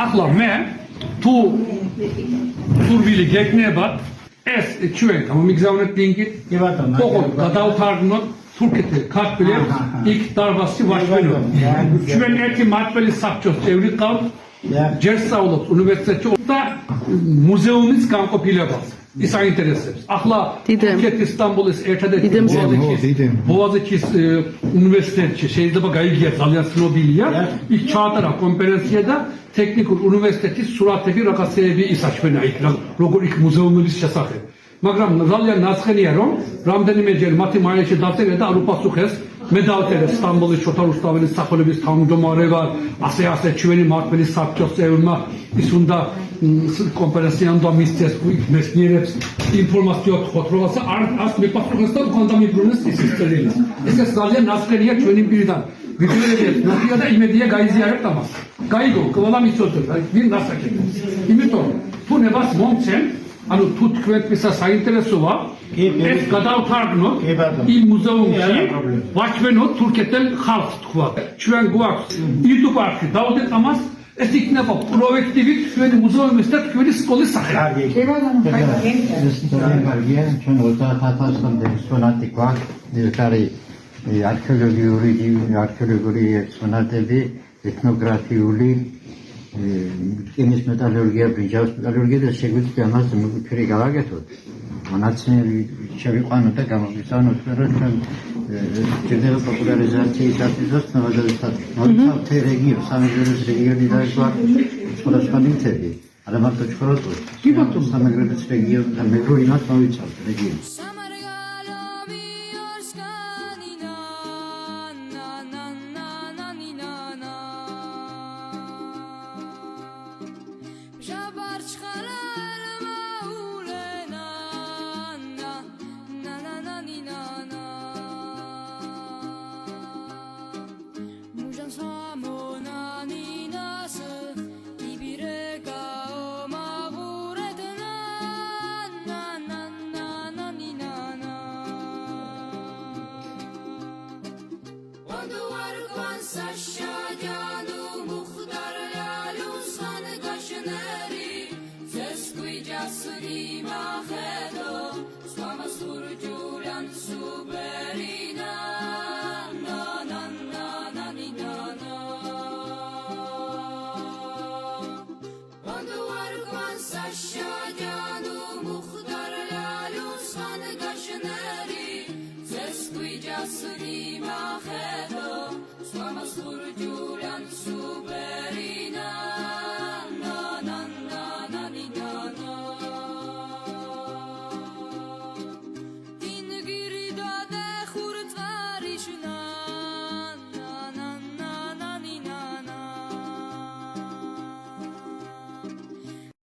ახლა მე თუ სურვილი გეკნებათ ეს ჩვენ გამომიგზავნეთ ლიnkით ოღონდ გადავთარგმნოთ თურქეთში ქართველებს იქ დარბაზში ვაშვენოთ ჩვენ ერთი მმართველი საბჭოს წევრი ყავთ ჯერ სწავლობს უნივერსიტეტში და მუზეუმის განყოფილებას ის აინტერესებს ახლა თურქეთის სტამბოლის ერთადერთი ბოაზექის უნივერსიტეტში შეიძლება გაიგიათ ძალიან ცნობილია იქ ჩაატარა კონფერენცია და ტექნიკურ უნივერსიტეტის სურათები რაღაცეები ისაჩვენა იქ როგორ იქ მუზეუმების შესახებ მაგრამ ძალიან ნაცხენია რომ რამდენიმეჯერ მათი მაილში დაწერა და არ უპასუხეს მე დავწერე სტამბოლის შოთა რუსთაველის სახელობის თავმჯდომარეა ასე ჩვენი მმართველი საბჭოს წევრმა ის უნდა კონფერენცია უნდა მისცეს მეცნიერებს ინფორმაცია თქვათ რაღაცა არ მიპასუხეს და უკან დამიბრუნეს ის წერილი ეს ძალიან ნაცხენია ჩვენი პირიდან ვიძლებთ ნახია და იმედია გაიზიარებთ ამას გაიგო ყველა მიცოდეთ ვინ დასაკეთებს იმიტომ თუ ნებას მომცენ ანუ თუ თქვენთვისაც საინტერესოა ეს გადავთარგმნოთ იმ მუზეუმში ვაჩვენოთ თურქეთელ ხალხს თქვა ჩვენ გვაქვს YouTube არხი დავდეთ ამას ეს იქნება პროექტივით ჩვენი მუზეუმის და ჩვენი სკოლის სახელი ჩვენ 30,000-მდე ექსპონატი გვაქვს ეს არის არქეოლოგიური ექსპონატები ეთნოგრაფიული რკინის მეტალურგია, ბრინჯაოს მეტალურგია და შეგვიძლია ამას მოფირი გავაკეთოთ. მონაცემები შევიყვანოთ და გამოვისწავლოთ, რომ ჩვენ ჯერდება პოპულარიზაციისათვის ცნობადობისად მოიცავთ რეგიონს, სამეგრელოს რეგიონი და სხვადასხვა ნივთები. არა მარტო ჩხოროწყუს, სამეგრელოს რეგიონი და მეგრული მათ მოიცავთ რეგიონს. Suri ma